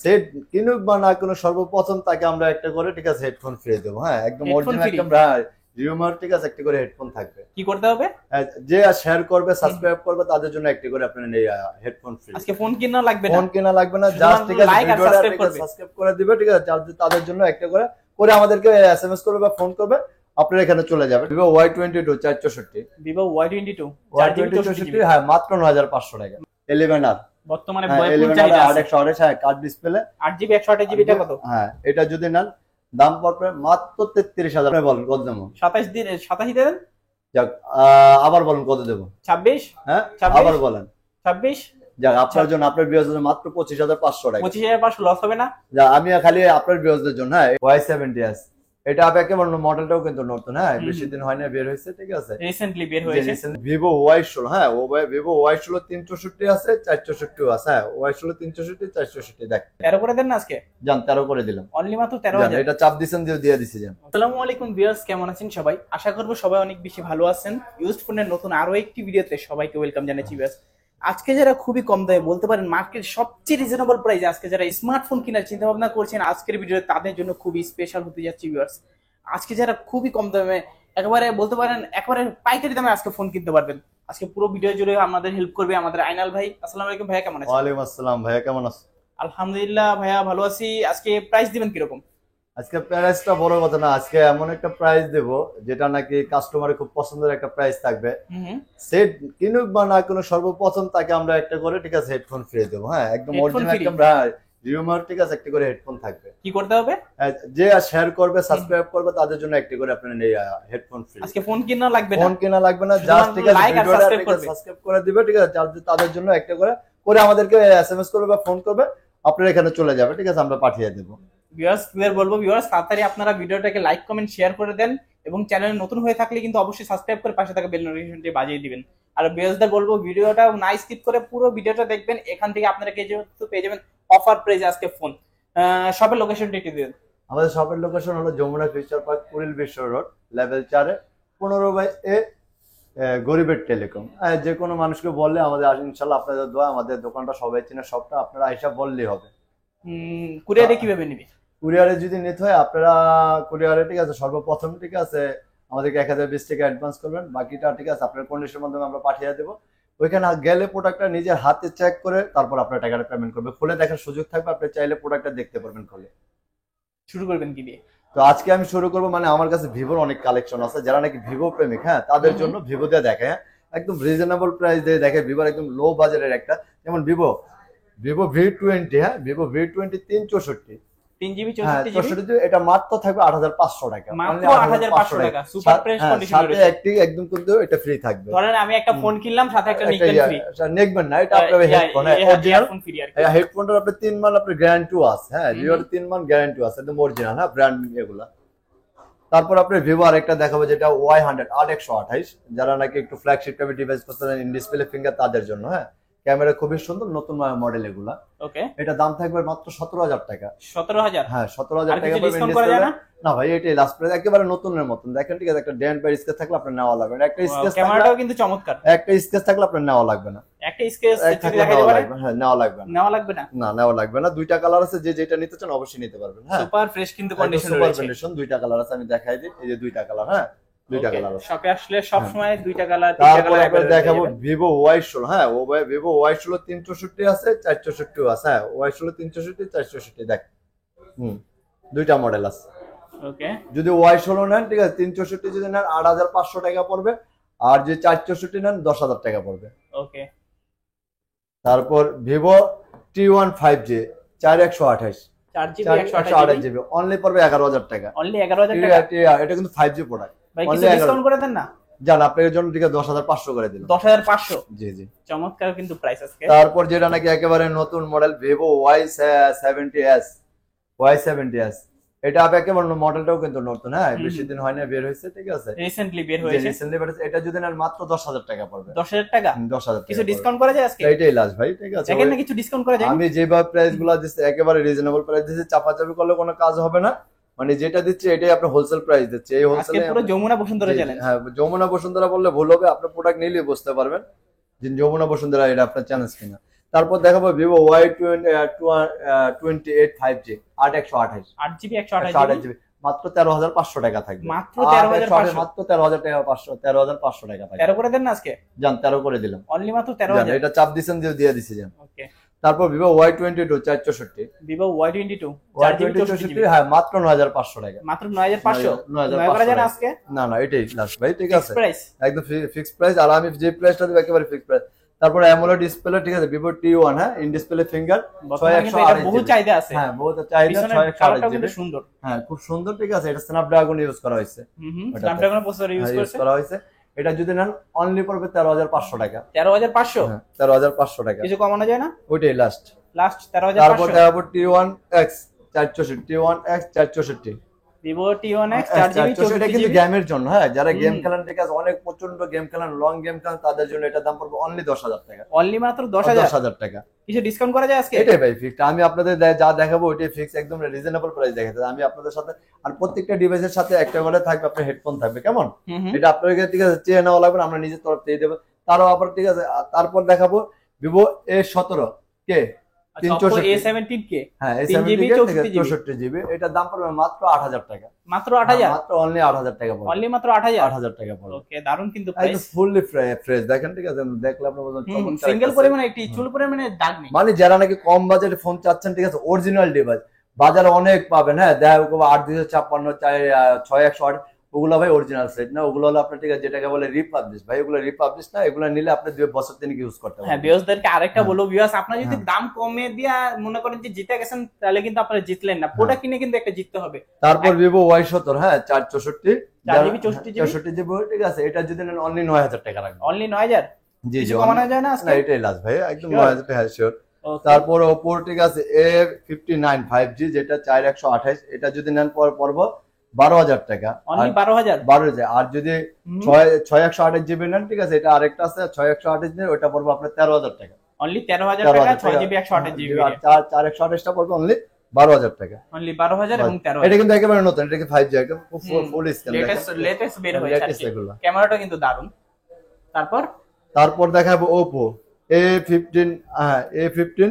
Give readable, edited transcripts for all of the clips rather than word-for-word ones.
Set কিনুক বা না কোনো সর্বপ্রথম তাকে আমরা একটা করে ঠিক আছে হেডফোন ফ্রি দেবো। হ্যাঁ, একদম হেডফোন অরিজিনাল ফ্রি একদম রিউমার ঠিক আছে একটা করে হেডফোন থাকবে। কি করতে হবে? যে শেয়ার করবে সাবস্ক্রাইব করবে তাদের জন্য একটা করে আপনার হেডফোন ফ্রি। আজকে ফোন কিনা লাগবে না, ফোন কেনা লাগবে না, জাস্ট ঠিক আছে লাইক আর ভিডিওটা সাবস্ক্রাইব করবে। সাবস্ক্রাইব করে দিবে ঠিক আছে, তাদের জন্য একটা করে করে আমাদেরকে এসএমএস করবে বা ফোন করবে, আপনার এখানে চলে যাবে। Vivo Y22 464, Vivo Y22 Y22 হ্যাঁ মাত্র 9500 টাকা। 11R বর্তমানে হ্যাঁ, ফুল 11R চাহিদা আছে। 828 হ্যাঁ কার্ড ডিসপ্লে 8GB 128GB টা কত? হ্যাঁ এটা যদি নেন দাম পড়বে মাত্র 33000। আপনি বলেন কত দেবো? 27 দিন 87 দেন। যাক আবার বলেন কত দেবো? 26 হ্যাঁ 26 আবার বলেন। 26 যাক আপনার জন্য আপনার বিয়াজের জন্য মাত্র 25500 টাকা। 25500 লস হবে না? যা আমি খালি আপনার বিয়াজের জন্য হ্যাঁ Y70s এটা একেবারে মডেলটাও কিন্তু নতুন, হ্যাঁ বেশি দিন হয় না বের হয়েছে ঠিক আছে, রিসেন্টলি বের হয়েছে। Vivo Y16 হ্যাঁ Vivo Y16 364 আছে 464 আছে। হ্যাঁ Y16 364 464 দেখ 13 করে দেন না আজকে। জান 13 করে দিলাম অনলি মাত্র 13000। এটা চাপ দিছেন দিয়ে দিছি জান। আসসালামু আলাইকুম ভিউয়ার্স, কেমন আছেন সবাই? আশা করব সবাই অনেক বেশি ভালো আছেন। ইউজড ফোনের নতুন আরো একটি ভিডিওতে সবাইকে ওয়েলকাম জানাচ্ছি ভিউয়ার্স। আজকে যারা খুবই কম দামে বলতে পারেন মার্কেট সবচেয়ে রিজনেবল প্রাইসে আজকে যারা স্মার্টফোন কেনার চিন্তা ভাবনা করছেন আজকের ভিডিওতে তাদের জন্য খুবই স্পেশাল হতে যাচ্ছে ভিউয়ার্স। আজকে যারা খুবই কম দামে একেবারে বলতে পারেন একেবারে পাইকারি দামে আজকে ফোন কিনতে পারবেন, আজকে পুরো ভিডিও জুড়ে আমাদের হেল্প করবে আমাদের আইনাল ভাই। আসসালামু আলাইকুম ভাইয়া, কেমন আছেন? ওয়ালাইকুম আসসালাম ভাইয়া, কেমন আছেন? আলহামদুলিল্লাহ ভাইয়া ভালো আছি। আজকে প্রাইস দিবেন কিরকম? আজকে প্রাইসটা বড় কথা না, আজকে এমন একটা প্রাইস দেব যেটা নাকি কাস্টমারের খুব পছন্দের একটা প্রাইস থাকবে। সেট কিনুক বা না কোনো সর্বপ্রথম তাকে আমরা একটা করে ঠিক আছে হেডফোন ফ্রি দেবো। হ্যাঁ একদম অরিজিনাল একদম রিউমার ঠিক আছে একটা করে হেডফোন থাকবে। কি করতে হবে? যে শেয়ার করবে সাবস্ক্রাইব করবে তাদের জন্য একটা করে আপনার হেডফোন ফ্রি। আজকে ফোন কিনা লাগবে না, ফোন কেনা লাগবে না, জাস্ট ঠিক আছে লাইক আর ভিডিওটা সাবস্ক্রাইব করে দিবে ঠিক আছে, তাদের জন্য একটা করে করে আমাদেরকে এসএমএস করবে বা ফোন করবে, আপনার এখানে চলে যাবে ঠিক আছে, আমরা পাঠিয়ে দেবো। ভিউয়ার্স ক্লিয়ার বলবো ভিউয়ার্স, তাড়াতাড়ি আপনারা ভিডিওটাকে লাইক কমেন্ট শেয়ার করে দেন এবং চ্যানেলে নতুন হয়ে থাকলে কিন্তু অবশ্যই সাবস্ক্রাইব করে পাশে থাকা বেল নোটিফিকেশনটি বাজিয়ে দিবেন। আর ভিউয়ার্সদের বলবো ভিডিওটা না স্কিপ করে পুরো ভিডিওটা দেখবেন, এখান থেকে আপনারা পেয়ে যাবেন অফার প্রাইসে আজকে ফোন। শপের লোকেশনটি একটু দিন। আমাদের শপের লোকেশন হলো যমুনা ফিউচার পার্ক, কুড়িল বিশ্ব রোড, লেভেল 4-এ 15/A, গরিবের টেলিকম। যে কোনো মানুষকে বললে আমাদের ইনশাল্লাহ আপনাদের দোয়া আমাদের দোকানটা সবাই চেনে, সবটা আপনারা আইসা বললেই হবে। কুরিয়ারে কিভাবে নিবে? কুরিয়ারে যদি নিতে হয় আপনারা কুরিয়ারে ঠিক আছে সর্বপ্রথম ঠিক আছে আমাদেরকে 1020 টাকা অ্যাডভান্স করবেন, বাকিটা ঠিক আছে আপনার কন্ডিশনের মাধ্যমে আমরা পাঠিয়ে দেবো। ওইখানে গেলে প্রোডাক্টটা নিজের হাতে চেক করে তারপর আপনার টাকাটা পেমেন্ট করবে। খুলে দেখার সুযোগ থাকবে, আপনি চাইলে প্রোডাক্টটা দেখতে পারবেন খুলে। শুরু করবেন কি দিয়ে? তো আজকে আমি শুরু করবো, মানে আমার কাছে ভিভোর অনেক কালেকশন আছে, যারা নাকি ভিভো প্রেমিক হ্যাঁ তাদের জন্য ভিভো দিয়ে দেখে, হ্যাঁ একদম রিজনেবল প্রাইস দিয়ে দেখে। ভিভোর একদম লো বাজারের একটা, যেমন ভিভো V20, হ্যাঁ ভিভো V20 364 3GB হ্যাঁ 64GB, এটা মাত্র থাকবে 8500 টাকা, মাত্র 8500 টাকা সুপার ফ্রেশ কন্ডিশন সাথে রয়েছে। একদম কিন্তু এটা ফ্রি থাকবে। ধরেন আমি একটা ফোন কিনলাম সাথে একটা নিকবেন ফ্রি। নেকবেন না, এটা আপনার হেডফোন অরিজিনাল ফোন ফ্রি আর কি। এই হেডফোনটার আপনি 3 মাস আপনার গ্যারান্টি আছে, হ্যাঁ ভিভোর 3 মাস গ্যারান্টি আছে, একদম অরিজিনাল হ্যাঁ ব্র্যান্ড এগুলা। তারপর আপনি ভিভো আরেকটা দেখাবো যেটা Y100 8128, যারা নাকি একটু ফ্ল্যাগশিপ টাইপের ডিভাইস করতে চান, ইন ডিসপ্লে ফিঙ্গার, তাদের জন্য। হ্যাঁ ক্যামেরা খুবই সুন্দর, নতুন মডেল এগুলা। ওকে, এটা দাম থাকবে মাত্র 17000 টাকা। 17000? হ্যাঁ 17000 টাকা ডিসকাউন্ট করা যায় না? না ভাই এটাই লাস্ট প্রাইস, একেবারে নতুনের মতন দেখেন ঠিক আছে। একটা ডেন্ট বা স্কেচ থাকলে আপনার নেওয়া লাগবে না, একটা স্কেচ ক্যামেরাটাও কিন্তু চমৎকার, একটা স্কেচ থাকলে আপনার নেওয়া লাগবে না, একটা স্কেচ থাকলে দেখাইতে নেওয়া পারে। লাগবে, হ্যাঁ নেওয়া লাগবে না, নেওয়া লাগবে না, না নেওয়া লাগবে না। দুইটা কালার আছে, যে যেটা নিতে চান অবশ্যই নিতে পারবেন। হ্যাঁ সুপার ফ্রেশ কিন্তু কন্ডিশন সুপার রয়েছে। কন্ডিশন, দুইটা কালার আছে, আমি দেখাই দিই। এই যে দুইটা কালার, হ্যাঁ দুইটা কালার আছে। শপে আসলে সব সময় দুইটা কালার তিনটা তারপর কালার আমরা দেখাবো ভিভো Y16, হ্যাঁ ভিভো Y16 364 আছে 464 আছে। হ্যাঁ Y16 364 464 দেখ দুইটা মডেল আছে। ওকে, যদি Y16 নেন ঠিক আছে 364 যদি নেন 8500 টাকা পড়বে, আর যে 464 নেন 10000 টাকা পড়বে। ওকে, তারপর Vivo T1 5G 4128 4GB 128GB only পড়বে 11000 টাকা। অনলি 11000 টাকা? এটা কিন্তু 5G প্রোডাক্ট। ভাই কিছু ডিসকাউন্ট করে দেন না? জান আপনাদের জন্য ঠিক আছে 10500 করে দিলাম। 10500? জি জি, চমৎকার কিন্তু প্রাইস আজকে। তারপর যেটা নাকি একেবারে নতুন মডেল ভিভো Y70s, এটা একেবারে মডেলটাও কিন্তু নতুন, হ্যাঁ বেশি দিন হয় না বের হয়েছে ঠিক আছে, রিসেন্টলি বের হয়েছে। এটা যদি নেন মাত্র 10000 টাকা পড়বে। 10000 টাকা? 10000 কিছু ডিসকাউন্ট করা যায় আজকে? এইটাই লাস্ট ভাই ঠিক আছে, দেখেন না কিছু ডিসকাউন্ট করা যায়? আমি যেভাবে প্রাইস গুলো দিচ্ছি একেবারে রিজনেবল প্রাইস দিচ্ছি, চাপাচাপি করলে কোনো কাজ হবে না, মানে যেটা দিচ্ছে এটাই আপনি হোলসেল প্রাইস দিচ্ছে। এই হোলসেলে আজকে পুরো যমুনা বসুন্ধরা চ্যালেঞ্জ। হ্যাঁ যমুনা বসুন্ধরা বললে ভুল হবে, আপনি প্রোডাক্ট নিলে বুঝতে পারবেন যে যমুনা বসুন্ধরা এটা আপনার চ্যালেঞ্জ কিনা। তারপর দেখাবো Vivo Y 28 5G 8128 8 GB 128 GB মাত্র 13,500 টাকা থাকবে। মাত্র 13,500 মাত্র 13,500 টাকা থাকবে। 13 করে দেন না আজকে, জান 13 করে দিলাম, অনলি মাত্র 13,000। এটা চাপ দিছেন দিয়ে দিছি জান। ওকে, তারপর Vivo Y 22 464 Vivo Y22 Y 4 GB 64 হ্যাঁ মাত্র 9,500 টাকা। মাত্র 9,500 9,500 করা যায় না আজকে? না এটাই লাস্ট ভাই, ঠিক আছে প্রাইস একদম ফিক্সড প্রাইস। আর আমি যে প্রাইসটা দেব একেবারে ফিক্সড প্রাইস। তারপর অ্যামোলেড ডিসপ্লে, ঠিক আছে ভিভো T1 হ্যাঁ, ইন ডিসপ্লে ফিঙ্গার 6128 বহু চাহিদা আছে। হ্যাঁ বহুত চাহিদা, 6128 কিন্তু সুন্দর, হ্যাঁ খুব সুন্দর, ঠিক আছে। এটা স্ন্যাপড্রাগন ইউজ করা হয়েছে, স্ন্যাপড্রাগন প্রসেসর ইউজ করা হয়েছে। এটা যদি নেন অনলি পড়বে 13,500 টাকা। 13,500 13,500 টাকা, কিছু কমানো যায় না? ওইটাই লাস্ট 13,500। তারপর 13,500 দেখাবো T1X 464 T1X 464 Vivo T1X 4 GB এটা কিন্তু গেমের জন্য, হ্যাঁ যারা গেম খেলেন, ঠিক আছে অনেক প্রচন্ড গেম খেলেন, লং গেম খেলেন, তাদের জন্য এটা দাম পড়বে অনলি 10,000 টাকা। অনলি মাত্র 10,000 টাকা। কিছু ডিসকাউন্ট করা যায় আজকে? এটাই ভাই ফিক্সড, আমি আপনাদের যা দেখাবো ওইটাই ফিক্স, একদম রিজনেবল প্রাইস দেখাতে আমি আপনাদের সাথে। আর প্রত্যেকটা ডিভাইসের সাথে একটা করে থাকবে আপনার হেডফোন থাকবে, কেমন এটা আপনাদের, ঠিক আছে চেয়ে নেওয়া লাগবে, আমরা নিজের তরফ থেকে দেবো তারও আবার, ঠিক আছে। তারপর দেখাবো ভিভো A17 কে 364 A17 কে হ্যাঁ, 3 জিবি 64 জিবি, এটার দাম পড়বে মাত্র 8,000 টাকা। মাত্র 8,000, মাত্র অনলি 8,000 টাকা পড়বে, অনলি মাত্র 8,000 8,000 টাকা পড়বে। ওকে, দারুন কিন্তু একদম প্রাইস, ফুললি ফ্রেশ দেখেন, ঠিক আছে দেখলে আপনার বলবেন সিঙ্গেল পরিমাণে একটি চুল পরিমাণে দাগ নেই। মানে যারা নাকি কম বাজেটে ফোন চাচ্ছেন, ঠিক আছে অরিজিনাল ডিভাইস বাজারে অনেক পাবেন, হ্যাঁ দেখা 8,256 6,108 ওগুলো ভাই অরিজিনাল সেট না, ওগুলো হলো আপনার, ঠিক আছে যেটাকে বলে রিপাবলিশ ভাই, ওগুলো রিপাবলিশ না, এগুলো নিলে আপনি 2 বছর তিনি ইউজ করতে পারবেন। হ্যাঁ ভিউয়ার্সদেরকে আরেকটা বলবো, ভিউয়ার্স আপনারা যদি দাম কমে দিয়া মনে করেন যে জিতে গেছেন, তাহলে কিন্তু আপনারা জিতলেন না, প্রোডাক্ট কিনে কিন্তু একটা জিততে হবে। তারপর ভিভো Y17 হ্যাঁ 464 4 জিবি 64 জিবি, ঠিক আছে এটা যদি নেন অনলি 9,000 টাকা লাগবে, অনলি 9,000। জি জি কমানো যায় না আজকে? না এটাই লাস্ট ভাই, একদম 9,000 টাকা শিওর। তারপর Oppo, ঠিক আছে A59 5G যেটা 4128, এটা যদি নেন পড়ব 12,000 টাকা, অনলি 12,000। আর যদি 6128 জিবি নেন, ঠিক আছে এটা আরেকটা আছে 6128 নেন, ওটা পড়বে আপনার 13,000 টাকা, অনলি 13,000 টাকা 6 জিবি 128 জিবি। আর 4128 টা পড়বে অনলি 12,000 টাকা, অনলি 12,000 এবং 13,000। এটা কিন্তু একেবারে নতুন, এটা কি 5G একদম ফুল স্ক্রিন, লেটেস্ট বের হয়েছে এগুলো, ক্যামেরাটা কিন্তু দারুন। তারপর দেখাবো Oppo A15 হ্যাঁ A15,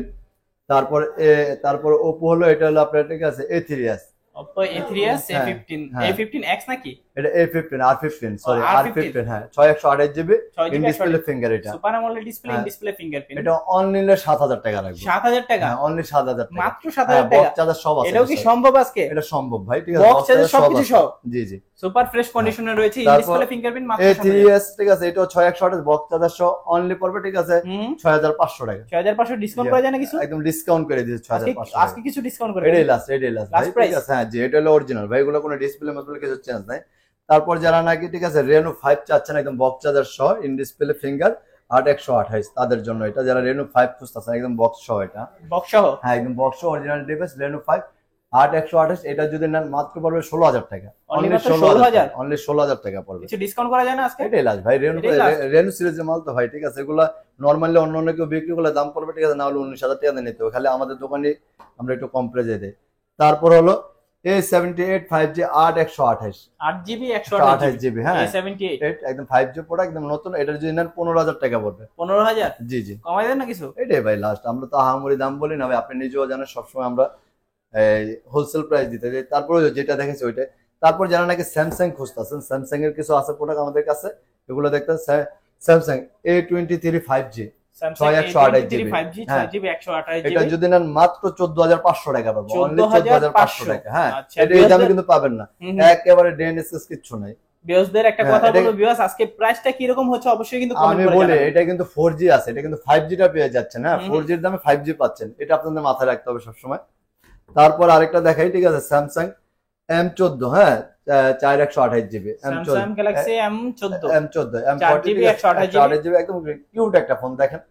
তারপর Oppo হলো, এটা হলো আপনার, ঠিক আছে A3s, Oppo A3s A15 A15X নাকি? এটা A15 R15 সরি R15 হ্যাঁ 6128 জিবি ইন ডিসপ্লে ফিঙ্গার, এটা super AMOLED display, in display fingerprint. এটা অনলি 7,000 টাকা লাগবে। 7,000 টাকা? হ্যাঁ অনলি 7,000 টাকা, মাত্র 7,000 টাকা। বক্স চার্জার সব আছে, এটাও কি সম্ভব আজকে? এটা সম্ভব ভাই, ঠিক আছে বক্স চার্জার সবকিছু সব, জি জি সুপার ফ্রেশ কন্ডিশনে রয়েছে, ইন ডিসপ্লে ফিঙ্গারপ্রিন্ট মাত্র 7,000। A3s, ঠিক আছে এটাও 6128 বক্স চার্জার সহ অনলি পড়বে, ঠিক আছে 6,500 টাকা। 6,500 ডিসকাউন্ট করা যায় না কিছু? একদম ডিসকাউন্ট করে দিয়েছে 6,500 আজকে কিছু ডিসকাউন্ট করে এটাই লাস্ট ভাই, ঠিক আছে হ্যাঁ জি এটা হলো অরিজিনাল ভাই, এগুলো কোনো ডিসপ্লে মডেল কিছু চেঞ্জ নাই। তারপর যারা নাকি, ঠিক আছে Reno 5 চাচ্ছেন একদম বক্স চার্জার সহ ইন ডিসপ্লে ফিঙ্গার 8128, তাদের জন্য এটা, যারা Reno 5 খুঁজতেছেন একদম বক্স সহ, এটা বক্স সহ হ্যাঁ একদম বক্স সহ অরিজিনাল ডিভাইস Reno 5 8128, এটা যদি নেন মাত্র পড়বে 16,000 টাকা, অনলি 16,000, অনলি 16,000 টাকা পড়বে। কিছু ডিসকাউন্ট করা যায় না আজকে? এটাই লাস্ট ভাই, Reno সিরিজের মাল তো ভাই, ঠিক আছে এগুলা নরমালি অন্য কেউ বিক্রি করলে দাম পড়বে, ঠিক আছে না হলে 19,000 টাকা দিয়ে নিতে হবে, খালি আমাদের দোকানে আমরা একটু কম প্রাইসে দেই। তারপর হলো A78 5G 8128 8 জিবি 128 জিবি হ্যাঁ A78 একদম 5G প্রোডাক্ট একদম নতুন, এটার যদি নেন 15,000 টাকা পড়বে। 15,000? জি জি কমাই দেন না কিছু? এটাই ভাই লাস্ট, আমরা তো আহামরি দাম বলি না ভাই, আপনি নিজেও জানেন সবসময় আমরা হোলসেল প্রাইস দিতে যাই। তারপরে যেটা দেখেছি ওইটাই। তারপর যারা নাকি স্যামসাং খুঁজতেছেন, স্যামসাং এর কিছু আছে প্রোডাক্ট আমাদের কাছে, এগুলো দেখতে Samsung A23 5G 6128 GB 5G 6 GB 128 GB, এটা যদি নেন মাত্র 14,500 টাকা পাবো, অনলি 14,500 টাকা হ্যাঁ, এটা এই দামে কিন্তু পাবেন না, একেবারে ডেনএসএস কিছু নাই। ভিউয়ার্সদের একটা কথা বলবো, ভিউয়ার্স আজকে প্রাইসটা কি রকম হচ্ছে অবশ্যই কিন্তু কমেন্ট আমি করে বলি, জানাবেন। এটা কিন্তু 4G আছে, এটা কিন্তু 5G টা পেয়ে যাচ্ছেন, হ্যাঁ 4G এর দামে 5G পাচ্ছেন, এটা আপনাদের মাথায় রাখতে হবে সবসময়। তারপর আরেকটা দেখাই, ঠিক আছে স্যামসাং M14 হ্যাঁ 4128 GB Samsung Galaxy M14 M40 GB 128 GB একদম কিউট একটা ফোন দেখেন,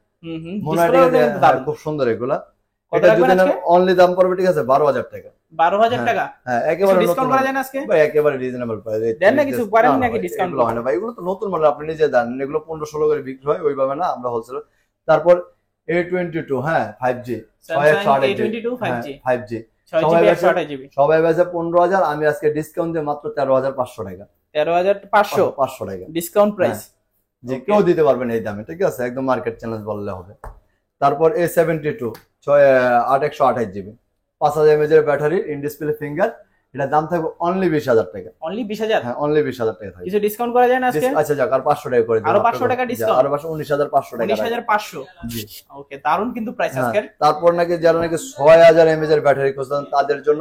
মনে হয় খুব সুন্দর এগুলা। কত এটা যদি রাখবেন আজকে? অনলি দাম পড়বে, ঠিক আছে 12,000 টাকা। 12,000 টাকা? হ্যাঁ একেবারে ডিসকাউন্ট করা যায় না আজকে? ভাই একেবারে রিজনেবল প্রাইস দেন না কিছু, পারেন নাকি ডিসকাউন্ট হয় না ভাই, এগুলো তো নতুন মাল, আপনি নিজে দেন, এগুলো 15-16 করে বিক্রি হয় ওইভাবে না, আমরা হোলসেল। তারপর A22 হ্যাঁ 5G Samsung A22 5G 5G 6 GB 128 GB, সবাই বেচে 15,000, আমি আজকে ডিসকাউন্ট দিয়ে মাত্র 13,500 টাকা, 13,500 টাকা ডিসকাউন্ট প্রাইস। যে কেউ দিতে পারবেন এই দামে, ঠিক আছে একদম মার্কেট চ্যালেঞ্জ বললে হবে। তারপর A72 8/128 GB, 5000 mAh এর ব্যাটারি, ইন ডিসপ্লে ফিঙ্গার। এটার দাম থাকবে অনলি 20,000 টাকা। অনলি 20,000? হ্যাঁ, অনলি 20,000 টাকা থাকবে। কিছু ডিসকাউন্ট করা যায় না আজকে? আচ্ছা যাক, আর 500 টাকা করে দিন। আরো 500 টাকা ডিসকাউন্ট? আরো 19,500 টাকা। 19,500? জি। ওকে, দারুন কিন্তু প্রাইস আজকের। তারপর নাকি যারা নাকি 6000 mAh এর ব্যাটারি খুঁজছেন তাদের জন্য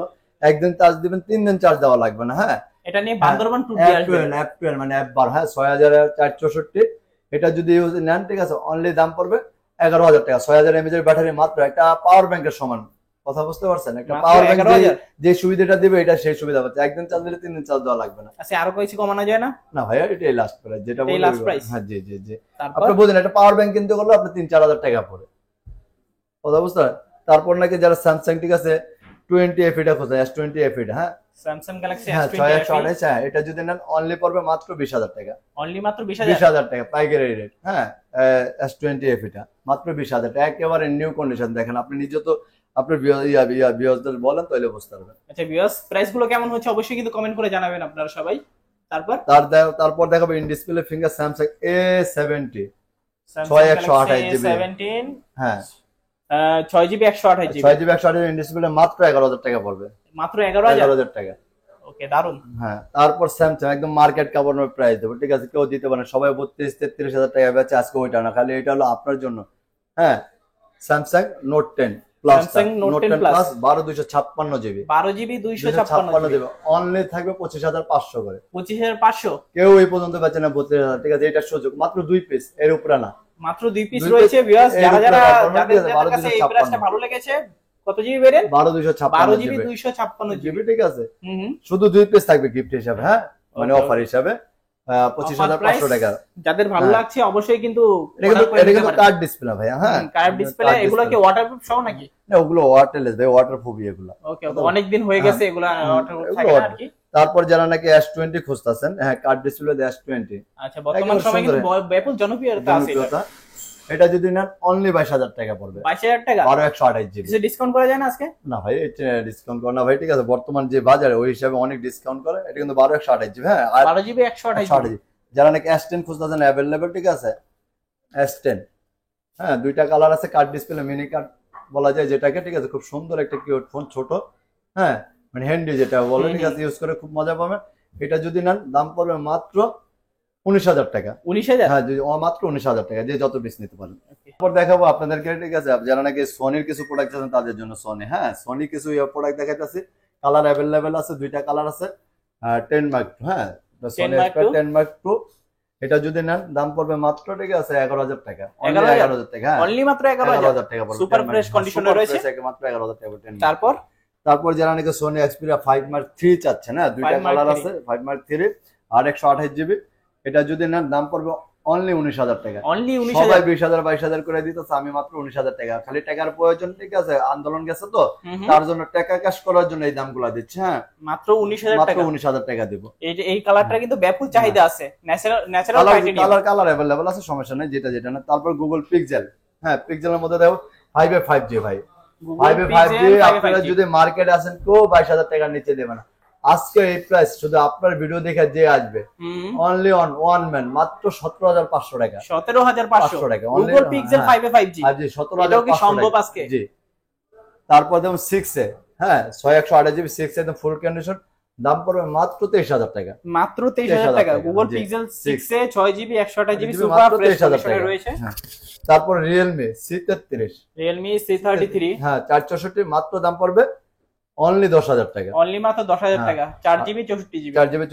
একদিন চার্জ দিবেন, 3 দিন চার্জ দেওয়া লাগবে না। হ্যাঁ, এটা নিয়ে বান্দরবান ট্যুর দিয়ে আসবে। F12 মানে F12, হ্যাঁ, 6464। এটা যদি ইউজ নেন, ঠিক আছে, অনলি দাম পড়বে 11,000 টাকা। 6000 mAh এর ব্যাটারি, মাত্র একটা পাওয়ার ব্যাংকের সমান। কথা বুঝতে পারছেন? একটা মাত্র পাওয়ার ব্যাংক 11,000? যে সুবিধাটা দিবে, এটা সেই সুবিধা পাচ্ছে। একদিন চার্জ দিলে 3 দিন চার্জ দেওয়া লাগবে না। আচ্ছা, আরো কিছু কমানো যায় না? না ভাইয়া, এটাই লাস্ট প্রাইস, যেটা এই লাস্ট প্রাইস? হ্যাঁ, জি জি জি। তারপর আপনি বুঝেন, একটা পাওয়ার ব্যাংক কিনতে গেলে আপনি 3-4 হাজার টাকা পড়ে। কথা বুঝতে পারেন? তারপর নাকি যারা স্যামসাং, ঠিক আছে, 20 FE টা খোঁজে, S20 FE টা, হ্যাঁ, স্যামসাং গ্যালাক্সি হ্যাঁ, S20 6128, হ্যাঁ, এটা যদি নেন অনলি পড়বে মাত্র 20,000 টাকা। অনলি মাত্র 20,000? 20,000 টাকা পাইকারি রেট। হ্যাঁ, S20 FE টা মাত্র 20,000 টাকা, একেবারে নিউ কন্ডিশন। দেখেন, আপনি নিজে তো আপনার ভিউয়ারদের বলেন, তাহলে বুঝতে পারবেন। আচ্ছা ভিউয়ার্স, প্রাইস গুলো কেমন হচ্ছে অবশ্যই কিন্তু কমেন্ট করে জানাবেন আপনারা সবাই। তারপর দেখাবো in display finger Samsung A70, Samsung Galaxy 6128 GB। A17, হ্যাঁ, 6GB 128GB, 6GB 128 in display মাত্র 11,000 টাকা পড়বে। মাত্র 11,000? 11,000 টাকা। ওকে, দারুন। হ্যাঁ, তারপর স্যামসাং একদম মার্কেট কাভারের প্রাইস দেবো, ঠিক আছে, কেউ দিতে পারে না। সবাই 32-33 হাজার টাকা বেচে, আজকে ওইটা না, খালি এটা হলো আপনার জন্য। হ্যাঁ, Samsung note 10 plus, Samsung Note 10 Plus 12 256 GB, 12GB 256GB, only থাকবে 25,500 করে। 25,500? কেউ এই পর্যন্ত বেচে না 32,000, ঠিক আছে, এটা সুযোগ। মাত্র 2 পিস, এর উপরে না। মাত্র 2 পিস 2 রয়েছে piece, ভিউয়ার্স। এর উপরে যাদের আপনার কাছে এই 12,256 প্রাইসটা ভালো লেগেছে, কত জিবি বেরেন? 12,256 12GB 256GB, জিবি, ঠিক আছে। হুম। শুধু 2 পিস থাকবে গিফট হিসাবে, হ্যাঁ, মানে Okay, অফার হিসাবে, 25,500 টাকা। যাদের ভালো হ্যাঁ। লাগছে অবশ্যই কিন্তু এটা কিন্তু কার্ড ডিসপ্লে ভাইয়া, হ্যাঁ, কার্ভ ডিসপ্লে। এগুলো কি ওয়াটারপ্রুফ সহ নাকি? না, ওগুলো ওয়াটারলেস ভাই, ওয়াটারপ্রুফই এগুলো। ওকে, অনেক দিন হয়ে গেছে এগুলা ওয়াটারপ্রুফ এগুলো থাকে না আর কি। তারপর যারা নাকি S20 খুঁজতেছেন, হ্যাঁ, কার্ড ডিসপ্লে S20, আচ্ছা, বর্তমান সময়ে কিন্তু ব্যাপক জনপ্রিয়তা আছে এটা। জনপ্রিয়তা। এটা যদি নেন অনলি 22,000 টাকা পড়বে। 22,000 টাকা? 12/128 GB। কিছু ডিসকাউন্ট করা যায় না আজকে? না ভাই, এটা ডিসকাউন্ট করে না ভাই, ঠিক আছে, বর্তমান যে বাজারে ওই হিসাবে অনেক ডিসকাউন্ট করে। এটা কিন্তু 12/128 GB, হ্যাঁ, আর 12GB 128GB। 128 যারা নাকি S10 খুঁজতেছেন অ্যাভেলেবল, ঠিক আছে, S10, হ্যাঁ, 2টা কালার আছে, কার্ড ডিসপ্লে, মিনি কার্ড বলা যায় যেটাকে, ঠিক আছে, খুব সুন্দর একটা কিউট ফোন, ছোট, হ্যাঁ, মানে হ্যান্ডি যেটা বলে, ঠিক আছে, ইউজ করে খুব মজা পাবেন। এটা যদি নেন দাম পড়বে মাত্র 19,000 টাকা। 19,000? হ্যাঁ, মাত্র 19,000 টাকা, যে যত পিস নিতে পারেন। Okay. তারপর দেখাবো আপনাদেরকে, ঠিক আছে, যারা নাকি সোনির কিছু প্রোডাক্ট আছেন তাদের জন্য সোনি, হ্যাঁ, সোনি কিছু প্রোডাক্ট দেখাইতেছি। কালার অ্যাভেলেবেল আছে, 2টা কালার আছে। 10 Mark II, হ্যাঁ, সোনি 10 Mark II। এটা যদি নেন দাম পড়বে মাত্র, ঠিক আছে, 11,000 টাকা। 11,000 টাকা, হ্যাঁ, অনলি মাত্র 11,000? 11,000 টাকা পড়বে। সুপার ফ্রেশ কন্ডিশনে রয়েছে, মাত্র 11,000 টাকা পড়বে। তারপর যারা নাকি সোনি Xperia 5 Mark III চাচ্ছেন, হ্যাঁ, 2টা কালার আছে, 5 Mark III আর 128GB। এটা যদি নেন দাম পড়বে অনলি 19,000 টাকা। অনলি সবাই 19,000? 20,000 22,000 করে দিতেছে, আমি মাত্র 19,000 টাকা। খালি টাকার প্রয়োজন, ঠিক আছে, আন্দোলন গেছে তো, তার জন্য টাকা ক্যাশ করার জন্য এই দামগুলো দিচ্ছে। হ্যাঁ, মাত্র 19,000 মাত্র টাকা? 19,000 টাকা দিব। এই কালারটা কিন্তু ব্যাপক চাহিদা আছে, ন্যাচারাল টাইটানিয়াম কালার अवेलेबल আছে, সমস্যা নেই, যেটা না। তারপর গুগল পিক্সেল, হ্যাঁ, পিক্সেলের মধ্যে দেখো 5A5G ভাই, 5A5G। আপনারা যদি মার্কেটে আসেন কেউ 22,000 টাকার নিচে দেবে না। আজকে এই প্রাইস শুধু আপনার ভিডিও দেখে যে আসবে, অনলি অন ওয়ান ম্যান, মাত্র 17,500 টাকা। 17,500 টাকা গুগল পিক্সেল 5A5G? জি, 17,500 সম্ভব আজকে? জি। তারপর দেখুন 6A, হ্যাঁ, 6128GB 6A একদম ফুল কন্ডিশন, দাম পড়বে মাত্র 23,000 টাকা। মাত্র 23,000 টাকা? গুগল জি। Pixel 6A 6GB 128GB super মাত্র ফ্রেশ 23,000 কন্ডিশনে টাকা। রয়েছে। হ্যাঁ। তারপর রিয়েলমি C33, রিয়েলমি C33, হ্যাঁ, 464, মাত্র দাম পড়বে অনলি 10,000 টাকা। অনলি মাত্র 10,000 টাকা, 4GB 64GB। 4GB।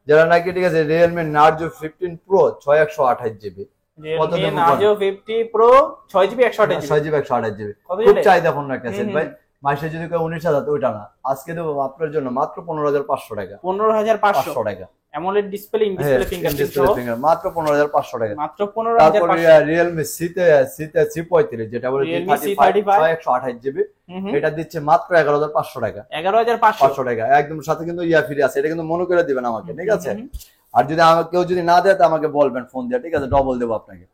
যারা নাকি, ঠিক আছে, Realme Narzo 15 pro 6/128GB, Realme Narzo 50 pro 6GB 128GB। 6GB 128GB, কত খুব এটা? চাহিদাপূর্ণ একটা সেট ভাই। মাসে যদি কেউ 19,000, ওইটা না, আজকে দেবো আপনার জন্য মাত্র 15,500 টাকা। 15,500 টাকা। AMOLED display, in display fingerprint সহ মাত্র 15,500 টাকা। মাত্র তারপর 15,500। রিয়েলমি C35, যেটা বলে Realme C35 128GB, এটা দিচ্ছে মাত্র 11,500 টাকা। 11,500 টাকা একদম, সাথে কিন্তু ইয়া ফ্রি আছে। এটা কিন্তু মনে করে দিবেন আমাকে, ঠিক আছে। আর যদি কেউ যদি না দেয়, তো আমাকে বলবেন ফোন দিয়ে, ঠিক আছে, ডবল দেবো আপনাকে।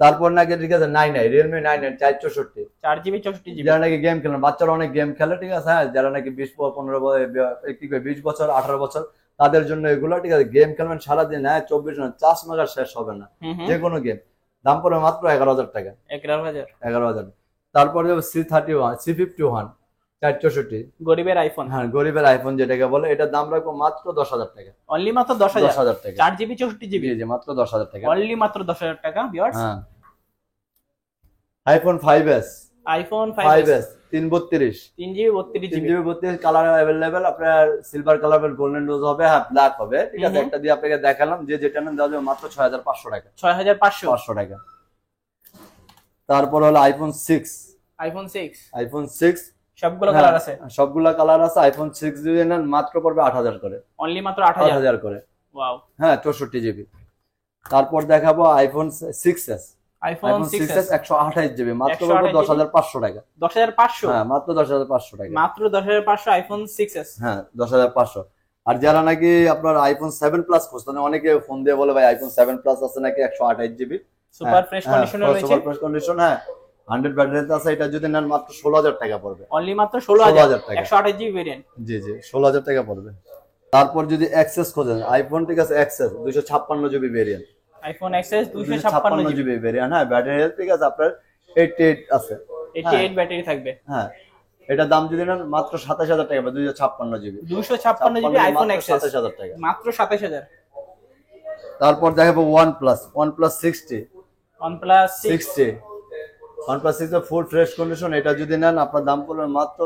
তারপর নাকি, ঠিক আছে, 99, রিয়েলমি 99 464, 4GB 64GB। যারা নাকি গেম খেলেন, বাচ্চারা অনেক গেম খেলে, ঠিক আছে, হ্যাঁ, যারা নাকি 20 বছর 18 বছর তাদের জন্য এগুলো, ঠিক আছে, গেম খেলবেন সারাদিন, হ্যাঁ, 24 ঘন্টা, চার্জ মাগার শেষ হবে না, যে কোনো গেম। দাম পড়বে মাত্র 11,000 টাকা। 11,000। 11,000। তারপরে C31 C51 464 গরিবের আইফোন। হ্যাঁ, গরিবের আইফোন যেটাকে বলে, এটার দাম রাখবো মাত্র 10,000 টাকা। অনলি মাত্র 10,000। 10,000 টাকা। 4GB 64GB। জি মাত্র 10,000 টাকা। অনলি মাত্র 10,000 টাকা ভিউয়ার্স। হ্যাঁ, iPhone 5s iPhone 5s 332 3GB 32GB। 3GB colour available, আপনার সিলভার কালার, গোল্ডেন রোজ হবে, হ্যাঁ ব্ল্যাক হবে, ঠিক আছে। একটা দিয়ে আপনাকে দেখালাম, যে যেটা নেন দেওয়া যাবে মাত্র 6,500 টাকা। 6,500 500 টাকা। তারপর হলো আইফোন 6। আইফোন 6 আইফোন 6 সবগুলো কালার আছে। সবগুলা কালার আছে। আইফোন 6 যদি নেন মাত্র পড়বে 8,000 করে। অনলি মাত্র 8,000। 8,000 করে। ওয়াও। হ্যাঁ, 64GB। তারপর দেখাবো iPhone 6s। IPhone 6s 128GB মাত্র পড়বে 10,500 টাকা। 10,500। হ্যাঁ, মাত্র 10,500 টাকা। মাত্র 10,500 আইফোন 6s। হ্যাঁ, 10,500। আর যারা নাকি আপনার আইফোন 7 প্লাস খুঁজতেন, অনেকে ফোন দিয়ে বলে ভাই আইফোন 7 প্লাস আছে নাকি 128GB সুপার ফ্রেশ কন্ডিশনে রয়েছে। সুপার ফ্রেশ কন্ডিশন, হ্যাঁ 100 ব্যাটারিতে আছে। এটা যদি নেন মাত্র 16,000 টাকা পড়বে। অনলি মাত্র 16,000 টাকা। 128GB variant. জি 16,000 টাকা পড়বে। তারপর যদি এক্সেস খোঁজেন, আইফোন ঠিক আছে XS 256GB variant. IPhone XS 256GB variant, হ্যাঁ ব্যাটারি ঠিক আছে আপনার 88 আছে। 88 ব্যাটারি থাকবে। হ্যাঁ, এটার দাম যদি নেন মাত্র 27,000 টাকা, 256GB। 256GB আইফোন এক্সএস 27,000 টাকা। মাত্র 27,000। তারপর দেখাবো OnePlus 60। OnePlus 60 full fresh condition. এটা যদি নেন আপনার দাম পড়বে মাত্র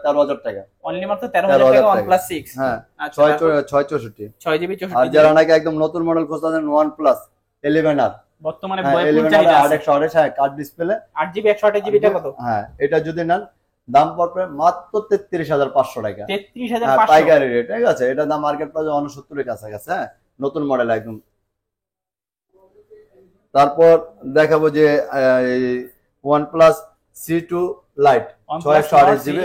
13,000 টাকা। অনলি মাত্র 13,000 টাকা OnePlus 6। হ্যাঁ, আচ্ছা 664 6GB আর 64GB। যারা নাকি একদম নতুন মডেল খুঁজতেছেন OnePlus 11R, বর্তমানে হ্যাঁ বয়পুল 11R চাহিদা আছে। 828, হ্যাঁ কার্ড ডিসপ্লে 8GB 128GB টা কত? হ্যাঁ, এটা যদি নেন দাম পড়বে মাত্র 33,500 টাকা। 33,500 পাইকারি রেট, ঠিক আছে। এটা দাম মার্কেট প্রাইস 69 এর কাছাকাছি। হ্যাঁ, নতুন মডেল একদম। তারপর দেখাবো যে OnePlus C2 Lite 628GB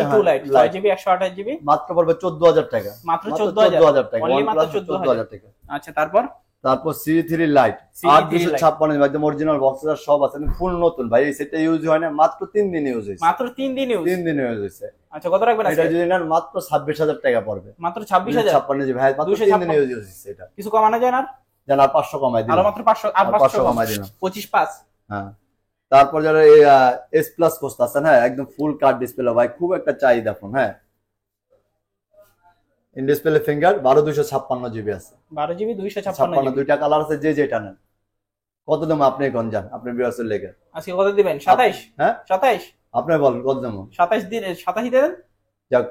6GB 128GB মাত্র পড়বে 14,000 টাকা। মাত্র 14,000 টাকা। অনলি মাত্র OnePlus 14,000 টাকা। আচ্ছা তারপর C3 Lite C3 856 একদম অরিজিনাল বক্সের সব আছে, ফুল নতুন ভাই। এই সেটটা ইউজ হয় না, মাত্র 3 দিন ইউজ হয়েছে। মাত্র 3 দিন ইউজ। 3 দিন ইউজ হয়েছে। আচ্ছা কত রাখবেন এটা আজকে? যদি নেন মাত্র 26,000 টাকা পড়বে। মাত্র 26,000 56 ভাই, মাত্র 3 দিন ইউজ হয়েছে। এটা কিছু কমানো যায় না? জান আর 500 কমাই দিলাম। আরো মাত্র 500 আর 500 কমাই দিলাম। 25,500। হ্যাঁ, তারপর যারা এই S প্লাস কোস্ট আছে, হ্যাঁ একদম ফুল কার্ড ডিসপ্লে ভাই, খুব একটা চাহিদা ফোন। হ্যাঁ, ইন ডিসপ্লে ফিঙ্গার 12,256GB আছে। 12GB 56 256GB। দুইটা কালার আছে, যে যেটা নেন। কত দাম আপনি কোন যান, আপনি বিয়াসের লেগে আজকে কত দিবেন? 27। হ্যাঁ 27 আপনি বলেন কত দেবো। 27 দিন 27 দেন। যাক,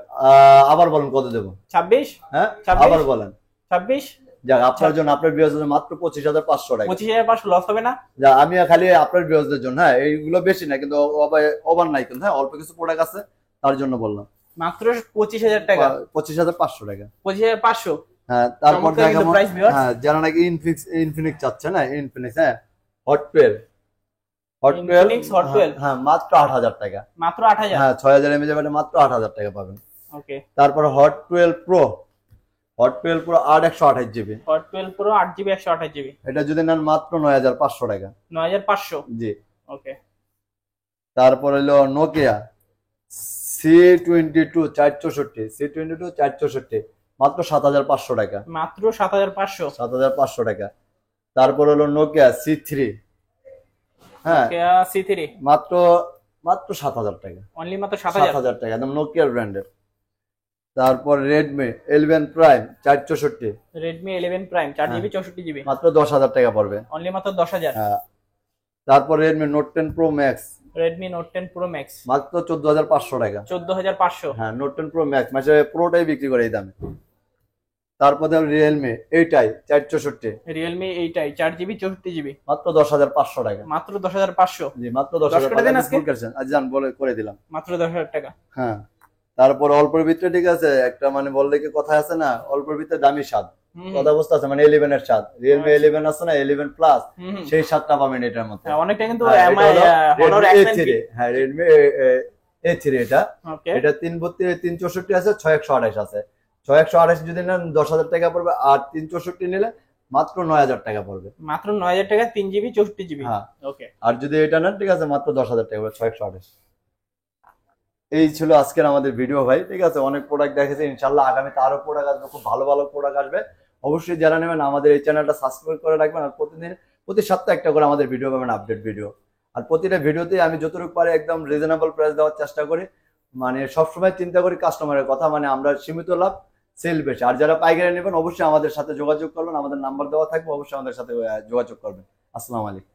আবার বলেন কত দেবো। 26। হ্যাঁ 26? আবার বলেন। 26। যাক, আপনার জন্য, আপনার বিয়াসের জন্য মাত্র 25,500 টাকা। 25,500 লস হবে না? যা, আমি খালি আপনার বিয়াসদের জন্য, হ্যাঁ এইগুলো বেশি না কিন্তু ওভার নাই কিন্তু, হ্যাঁ অল্প কিছু প্রোডাক্ট আছে তার জন্য বললাম। মাত্র 25,000 টাকা। 25,500 টাকা। 25,500। হ্যাঁ, তারপর চমৎকার কিন্তু দেখাবো, price viewers। হ্যাঁ যারা নাকি ইনফিনিক্স চাচ্ছে না, ইনফিনিক্স হ্যাঁ হট 12 Infinix Hot 12 হ্যাঁ মাত্র 8,000 টাকা। মাত্র 8,000। হ্যাঁ 6,000 mAh ব্যাটারি, মাত্র 8,000 টাকা পাবেন। ওকে। তারপর hot 12 pro 8/128GB। Hot 12 Pro 8GB 128GB। এটা যদি নেন মাত্র 9,500 টাকা। 9,500। জি। ওকে। তারপর হলো নোকিয়া C22 464 মাত্র 7,500 টাকা। মাত্র 7,500। 7,500 টাকা। তারপর হলো নোকিয়া C3, হ্যাঁ নোকিয়া C3 মাত্র 7,000 টাকা। অনলি মাত্র 7,000 টাকা, একদম নোকিয়ার ব্র্যান্ডের। তারপর Redmi 11 prime 464 Redmi 11 Prime 4GB 64GB মাত্র 10,000 টাকা পড়বে। অনলি মাত্র 10,000। হ্যাঁ, তারপর Redmi note 10 pro max Redmi Note 10 Pro Max মাত্র 14,500 টাকা। 14,500। হ্যাঁ, নোট 10 প্রো ম্যাক্স মানে প্রোটাই বিক্রি করে এই দামে। তারপর Realme 8i 464 Realme 8i 4GB 64GB মাত্র 10,500 টাকা। মাত্র 10,500। জি, মাত্র 10 করে দেন 10,000 আজকে। টাকা। আজ জান বলে করে দিলাম মাত্র 10,000 টাকা। হ্যাঁ, তারপর অল্পের ভিতরে ঠিক আছে একটা মানে বললে কি কথা আছে না, অল্পের ভিতরে দামি স্বাদ, কথা বুঝতে আছে মানে 11 এর স্বাদ। রিয়েলমি 11 আছে না, 11 প্লাস, সেই স্বাদটা পাবেন এটার মধ্যে। হ্যাঁ, অনেকটা কিন্তু হ্যাঁ, MI Honor Accent। হ্যাঁ রেডমি A3 এটা। ওকে। এটা 364 আছে, 6128 আছে। 6128 যদি নেন 10,000 টাকা পড়বে, আর 364 নিলে মাত্র 9,000 টাকা পড়বে। মাত্র 9,000 টাকা 3GB 64GB। হ্যাঁ, ওকে। আর যদি এটা নেন ঠিক আছে মাত্র 10,000 টাকা পড়বে 6128। এই ছিল আজকের আমাদের ভিডিও ভাই, ঠিক আছে। অনেক প্রোডাক্ট দেখেছি, ইনশাল্লাহ আগামীতে আরো প্রোডাক্ট আসবে, খুব ভালো ভালো প্রোডাক্ট আসবে। অবশ্যই যারা নেবেন আমাদের এই চ্যানেলটা সাবস্ক্রাইব করে রাখবেন, আর প্রতিদিন প্রতি সপ্তাহে একটা করে আমাদের ভিডিও পাবেন, আপডেট ভিডিও। আর প্রতিটা ভিডিওতে আমি যতটুকু পারি একদম রিজনেবল প্রাইস দেওয়ার চেষ্টা করি, মানে সবসময় চিন্তা করি কাস্টমারের কথা, মানে আমরা সীমিত লাভ, সেল বেশি। আর যারা পাইকারি নেবেন অবশ্যই আমাদের সাথে যোগাযোগ করবেন, আমাদের নাম্বার দেওয়া থাকবে, অবশ্যই আমাদের সাথে যোগাযোগ করবেন। আসসালামু আলাইকুম।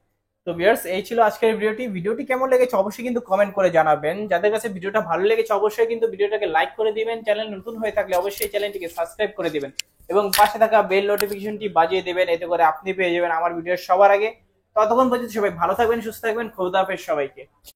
তো ভিউয়ার্স, এই ছিল আজকের ভিডিওটি কেমন লেগেছে অবশ্যই কিন্তু কমেন্ট করে জানাবেন। যাদের কাছে ভিডিওটা ভালো লেগেছে অবশ্যই কিন্তু ভিডিওটাকে লাইক করে দিবেন, চ্যানেল নতুন হয়ে থাকলে অবশ্যই চ্যানেলটিকে সাবস্ক্রাইব করে দিবেন এবং পাশে থাকা বেল নোটিফিকেশনটি বাজিয়ে দিবেন, এতে করে আপনি পেয়ে যাবেন আমার ভিডিও সবার আগে। ততক্ষণ পর্যন্ত সবাই ভালো থাকবেন, সুস্থ থাকবেন, খোদা হাফেজ সবাইকে।